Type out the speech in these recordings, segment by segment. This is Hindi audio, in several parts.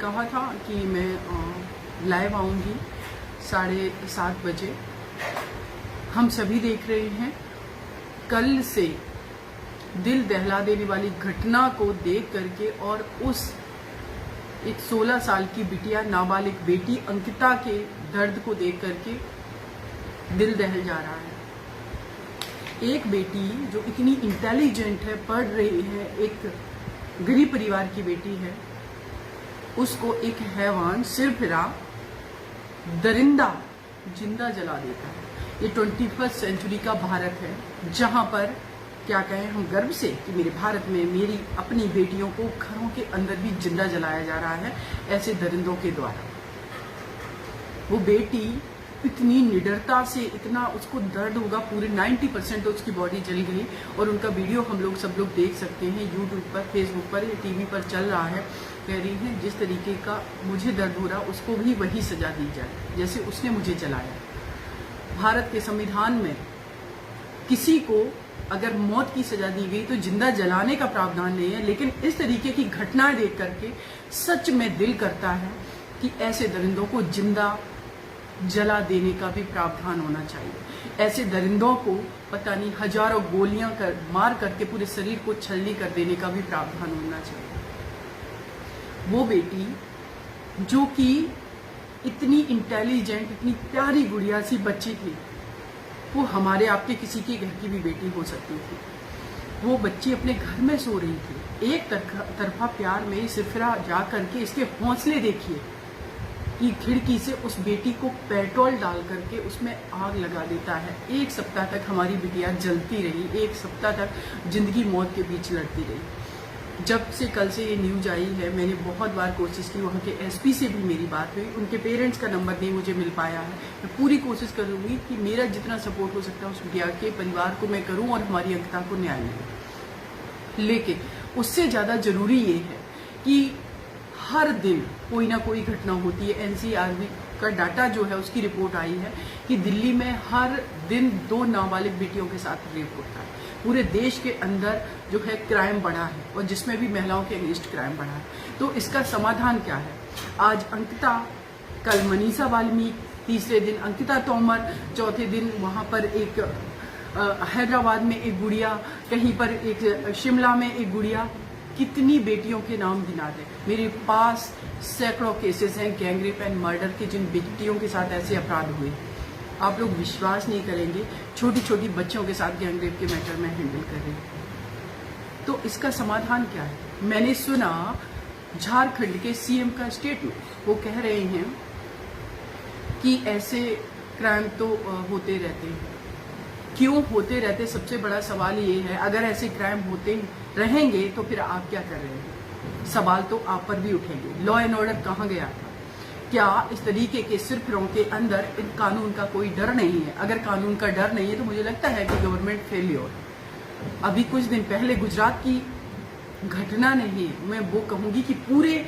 कहा था कि मैं लाइव आऊंगी 7:30 बजे। हम सभी देख रहे हैं कल से दिल दहला देने वाली घटना को देख करके और उस एक 16 साल की बिटिया, नाबालिग बेटी अंकिता के दर्द को देख करके दिल दहल जा रहा है। एक बेटी जो इतनी इंटेलिजेंट है, पढ़ रही है, एक गरीब परिवार की बेटी है, उसको एक हैवान सिरफिरा दरिंदा जिंदा जला देता है। ये 21st सेंचुरी का भारत है, जहां पर क्या कहें हम गर्व से कि मेरे भारत में मेरी अपनी बेटियों को घरों के अंदर भी जिंदा जलाया जा रहा है ऐसे दरिंदों के द्वारा। वो बेटी इतनी निडरता से, इतना उसको दर्द होगा, पूरे 90% तो उसकी बॉडी जल गई और उनका वीडियो हम सब लोग देख सकते हैं यूट्यूब पर, फेसबुक पर या टीवी पर चल रहा है। कह रही है जिस तरीके का मुझे दर्द हो रहा उसको भी वही सजा दी जाए जैसे उसने मुझे जलाया। भारत के संविधान में किसी को अगर मौत की सजा दी गई तो जिंदा जलाने का प्रावधान नहीं है, लेकिन इस तरीके की घटनाएं देख करके सच में दिल करता है कि ऐसे दरिंदों को जिंदा जला देने का भी प्रावधान होना चाहिए। ऐसे दरिंदों को पता नहीं हजारों गोलियां मार करके पूरे शरीर को छलनी कर देने का भी प्रावधान होना चाहिए। वो बेटी जो कि इतनी इंटेलिजेंट, इतनी प्यारी गुड़िया सी बच्ची थी, वो हमारे आपके किसी के घर की भी बेटी हो सकती थी। वो बच्ची अपने घर में सो रही थी, एक तरफा प्यार में सिरफिरा जा करके इसके हौसले देखिए कि खिड़की से उस बेटी को पेट्रोल डाल करके उसमें आग लगा देता है। 1 सप्ताह तक हमारी बिटिया जलती रही, 1 सप्ताह तक जिंदगी मौत के बीच लड़ती रही। जब से कल से ये न्यूज आई है, मैंने बहुत बार कोशिश की, वहाँ के एसपी से भी मेरी बात हुई, उनके पेरेंट्स का नंबर नहीं मुझे मिल पाया है। मैं पूरी कोशिश करूंगी कि मेरा जितना सपोर्ट हो सकता है उस बिटिया के परिवार को मैं करूं और हमारी अंकिता को न्याय मिले। लेकिन उससे ज़्यादा जरूरी ये है कि हर दिन कोई ना कोई घटना होती है। एनसीआरबी का डाटा जो है, उसकी रिपोर्ट आई है कि दिल्ली में हर दिन 2 नाबालिग बेटियों के साथ रेप होता है। पूरे देश के अंदर जो है क्राइम बढ़ा है और जिसमें भी महिलाओं के अगेंस्ट क्राइम बढ़ा है। तो इसका समाधान क्या है? आज अंकिता, कल मनीषा वाल्मीकि, तीसरे दिन अंकिता तोमर, चौथे दिन वहां पर एक हैदराबाद में एक गुड़िया, कहीं पर एक शिमला में एक गुड़िया। कितनी बेटियों के नाम गिना दें। मेरे पास सैकड़ों केसेस हैं गैंग रेप एंड मर्डर के, जिन बेटियों के साथ ऐसे अपराध हुए। आप लोग विश्वास नहीं करेंगे, छोटी छोटी बच्चों के साथ गैंग रेप के मैटर में हैंडल कर रही हूं। तो इसका समाधान क्या है? मैंने सुना झारखंड के सीएम का स्टेटमेंट, वो कह रहे हैं कि ऐसे क्राइम तो होते रहते हैं। क्यों होते रहते? सबसे बड़ा सवाल ये है, अगर ऐसे क्राइम होते रहेंगे तो फिर आप क्या कर रहे हैं? सवाल तो आप पर भी उठेंगे। लॉ एंड ऑर्डर कहाँ गया था? क्या इस तरीके के सिरफिरों के अंदर इन कानून का कोई डर नहीं है? अगर कानून का डर नहीं है तो मुझे लगता है कि गवर्नमेंट फेलियर। अभी कुछ दिन पहले गुजरात की घटना नहीं, मैं वो कहूंगी कि पूरे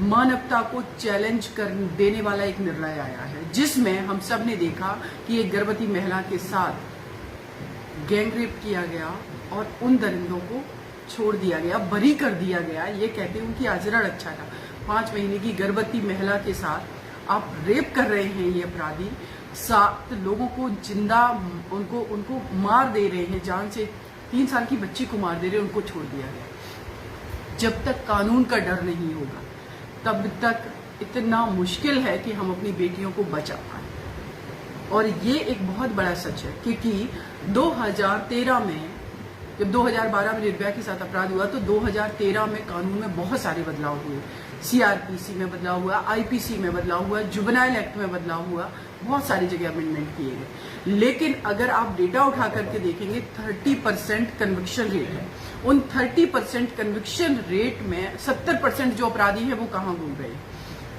मानवता को चैलेंज कर देने वाला एक निर्णय आया है, जिसमें हम सब ने देखा कि एक गर्भवती महिला के साथ गैंग रेप किया गया और उन दरिंदों को छोड़ दिया गया, बरी कर दिया गया। ये कहते हैं कि आचरण अच्छा था। 5 महीने की गर्भवती महिला के साथ आप रेप कर रहे हैं, ये अपराधी 7 लोगों को जिंदा उनको मार दे रहे हैं, जान से 3 साल की बच्ची को मार दे रहे हैं, उनको छोड़ दिया गया। जब तक कानून का डर नहीं होगा तब तक इतना मुश्किल है कि हम अपनी बेटियों को बचा पाए। और ये एक बहुत बड़ा सच है, क्योंकि 2013 में जब 2012 में निर्भया के साथ अपराध हुआ तो 2013 में कानून में बहुत सारे बदलाव हुए। सीआरपीसी में बदलाव हुआ, आईपीसी में बदलाव हुआ, जुवेनाइल एक्ट में बदलाव हुआ, बहुत सारी जगह अमेंडमेंट किए गए। लेकिन अगर आप डेटा उठा करके देखेंगे 30% कन्विक्शन रेट है। उन 30% कन्विक्शन रेट में 70% जो अपराधी है वो कहाँ घूम रहे हैं?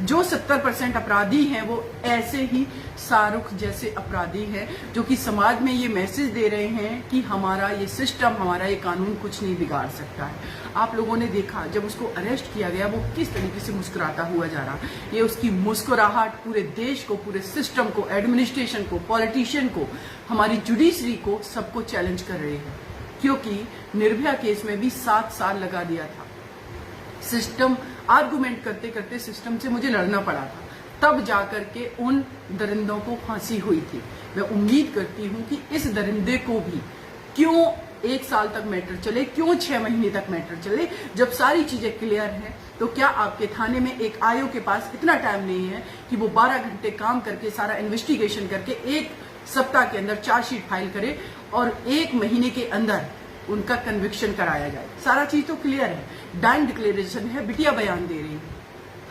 जो 70% अपराधी हैं वो ऐसे ही शाहरुख जैसे अपराधी हैं जो कि समाज में ये मैसेज दे रहे हैं कि हमारा ये सिस्टम, हमारा ये कानून कुछ नहीं बिगाड़ सकता है। आप लोगों ने देखा जब उसको अरेस्ट किया गया वो किस तरीके से मुस्कुराता हुआ जा रहा। ये उसकी मुस्कुराहट पूरे देश को, पूरे सिस्टम को, एडमिनिस्ट्रेशन को, पॉलिटिशियन को, हमारी जुडिशरी को, सबको चैलेंज कर रहे हैं। क्योंकि निर्भया केस में भी 7 साल लगा दिया था। सिस्टम आर्गुमेंट करते करते सिस्टम से मुझे लड़ना पड़ा था, तब जाकर के उन दरिंदों को फांसी हुई थी। मैं उम्मीद करती हूं कि इस दरिंदे को भी क्यों 1 साल तक मैटर चले, क्यों 6 महीने तक मैटर चले, जब सारी चीजें क्लियर हैं तो क्या आपके थाने में एक आईओ के पास इतना टाइम नहीं है कि वो 12 घंटे काम करके सारा इन्वेस्टिगेशन करके 1 सप्ताह के अंदर चार्जशीट फाइल करे और 1 महीने के अंदर उनका कन्विक्शन कराया जाए। सारा चीज तो क्लियर है, डाइंग डिक्लेरेशन है, बिटिया बयान दे रही है।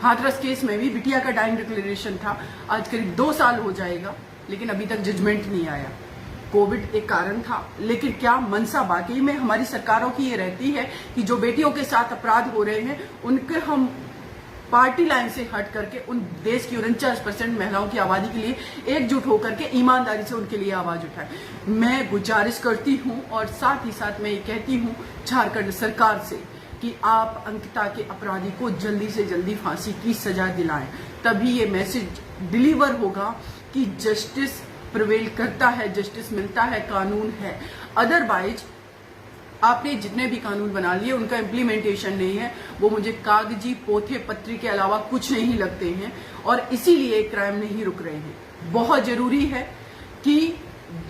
हाथरस केस में भी बिटिया का डाइंग डिक्लेरेशन था, आज करीब 2 साल हो जाएगा, लेकिन अभी तक जजमेंट नहीं आया। कोविड एक कारण था, लेकिन क्या मंशा वाकई में हमारी सरकारों की ये रहती है कि जो बेटियों के साथ अपराध हो रहे हैं उनके हम पार्टी लाइन से हट करके उन देश की 49% महिलाओं की आबादी के लिए एकजुट होकर के ईमानदारी से उनके लिए आवाज उठाएं। मैं गुजारिश करती हूं और साथ ही साथ मैं ये कहती हूं झारखंड सरकार से कि आप अंकिता के अपराधी को जल्दी से जल्दी फांसी की सजा दिलाएं, तभी ये मैसेज डिलीवर होगा कि जस्टिस प्रिवेल करता है, जस्टिस मिलता है, कानून है। अदरवाइज आपने जितने भी कानून बना लिए उनका इम्प्लीमेंटेशन नहीं है, वो मुझे कागजी पोथे पत्री के अलावा कुछ नहीं लगते हैं और इसीलिए क्राइम नहीं रुक रहे हैं। बहुत जरूरी है कि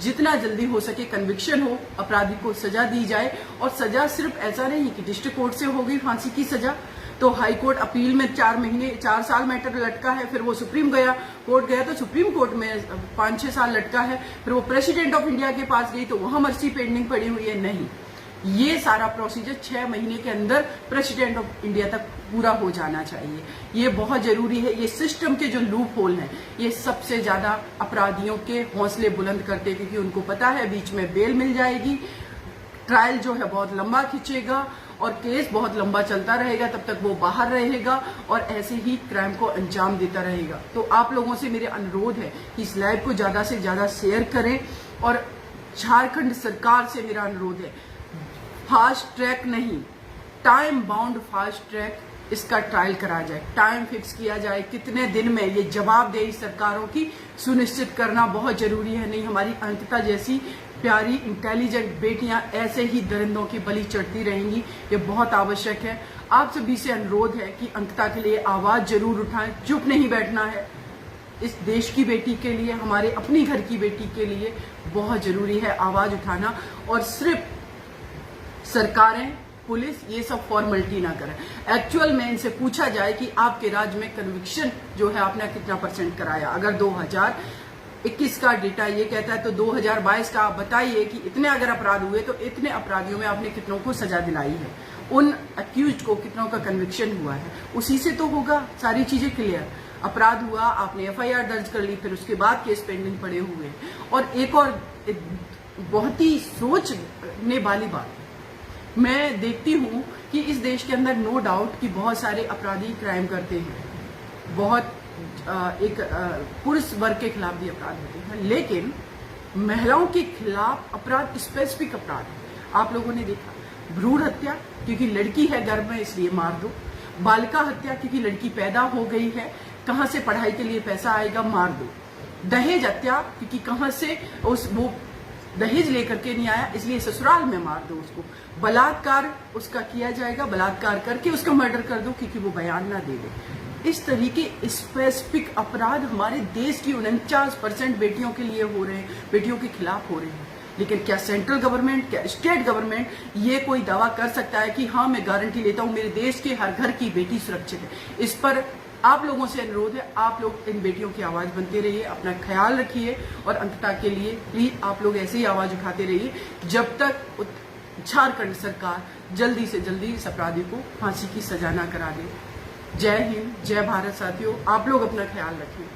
जितना जल्दी हो सके कन्विक्शन हो, अपराधी को सजा दी जाए। और सजा सिर्फ ऐसा नहीं कि डिस्ट्रिक्ट कोर्ट से हो गई फांसी की सजा, तो हाई कोर्ट अपील में 4 साल मैटर लटका है, फिर वो सुप्रीम कोर्ट गया तो सुप्रीम कोर्ट में 5-6 साल लटका है, फिर वो प्रेसिडेंट ऑफ इंडिया के पास गई तो वहां मर्सी पेंडिंग पड़ी हुई है। नहीं, ये सारा प्रोसीजर 6 महीने के अंदर प्रेसिडेंट ऑफ इंडिया तक पूरा हो जाना चाहिए। ये बहुत जरूरी है। ये सिस्टम के जो लूप होल हैं, ये सबसे ज्यादा अपराधियों के हौसले बुलंद करते, क्योंकि उनको पता है बीच में बेल मिल जाएगी, ट्रायल जो है बहुत लंबा खींचेगा और केस बहुत लंबा चलता रहेगा, तब तक वो बाहर रहेगा और ऐसे ही क्राइम को अंजाम देता रहेगा। तो आप लोगों से मेरे अनुरोध है कि इस लाइव को ज्यादा से ज्यादा शेयर करें और झारखंड सरकार से मेरा अनुरोध है, फास्ट ट्रैक नहीं, टाइम बाउंड फास्ट ट्रैक इसका ट्रायल करा जाए, टाइम फिक्स किया जाए, कितने दिन में ये जवाबदेही सरकारों की सुनिश्चित करना बहुत जरूरी है। नहीं हमारी अंकिता जैसी प्यारी इंटेलिजेंट बेटियां ऐसे ही दरिंदों की बलि चढ़ती रहेंगी, ये बहुत आवश्यक है। आप सभी से अनुरोध है कि अंकिता के लिए आवाज जरूर उठाएं, चुप नहीं बैठना है। इस देश की बेटी के लिए, हमारे अपनी घर की बेटी के लिए बहुत जरूरी है आवाज उठाना, और सिर्फ सरकारें, पुलिस ये सब फॉर्मेलिटी ना करें। एक्चुअल में इनसे पूछा जाए कि आपके राज्य में कन्विक्शन जो है आपने कितना % कराया। अगर 2021 का डेटा ये कहता है तो 2022 का आप बताइए कि इतने अगर अपराध हुए तो इतने अपराधियों में आपने कितनों को सजा दिलाई है, उन अक्यूज्ड को कितनों का कन्विक्शन हुआ है, उसी से तो होगा सारी चीजें क्लियर। अपराध हुआ, आपने FIR दर्ज कर ली, फिर उसके बाद केस पेंडिंग पड़े हुए। और एक और बहुत ही सोचने वाली बात, मैं देखती हूं कि इस देश के अंदर नो डाउट कि बहुत सारे अपराधी क्राइम करते हैं, बहुत एक पुरुष वर्ग के खिलाफ भी अपराध होते हैं, लेकिन महिलाओं के खिलाफ अपराध स्पेसिफिक अपराध है। आप लोगों ने देखा भ्रूण हत्या, क्योंकि लड़की है गर्भ में इसलिए मार दो, बालिका हत्या क्योंकि लड़की पैदा हो गई है, कहां से पढ़ाई के लिए पैसा आएगा, मार दो। दहेज हत्या क्योंकि कहां से वो दहेज लेकर के नहीं आया, इसलिए ससुराल में मार दो उसको। बलात्कार उसका किया जाएगा, बलात्कार करके उसका मर्डर कर दो क्योंकि वो बयान ना दे दे। इस तरीके स्पेसिफिक अपराध हमारे देश की 49% बेटियों के लिए हो रहे हैं, बेटियों के खिलाफ हो रहे हैं। लेकिन क्या सेंट्रल गवर्नमेंट, क्या स्टेट गवर्नमेंट ये कोई दावा कर सकता है कि हाँ मैं गारंटी लेता हूं मेरे देश के हर घर की बेटी सुरक्षित है? इस पर आप लोगों से अनुरोध है, आप लोग इन बेटियों की आवाज बनते रहिए, अपना ख्याल रखिए और अंकिता के लिए प्लीज आप लोग ऐसे ही आवाज उठाते रहिए जब तक झारखंड सरकार जल्दी से जल्दी इस अपराधी को फांसी की सजा ना करा दे। जय हिंद, जय भारत साथियों, आप लोग अपना ख्याल रखिए।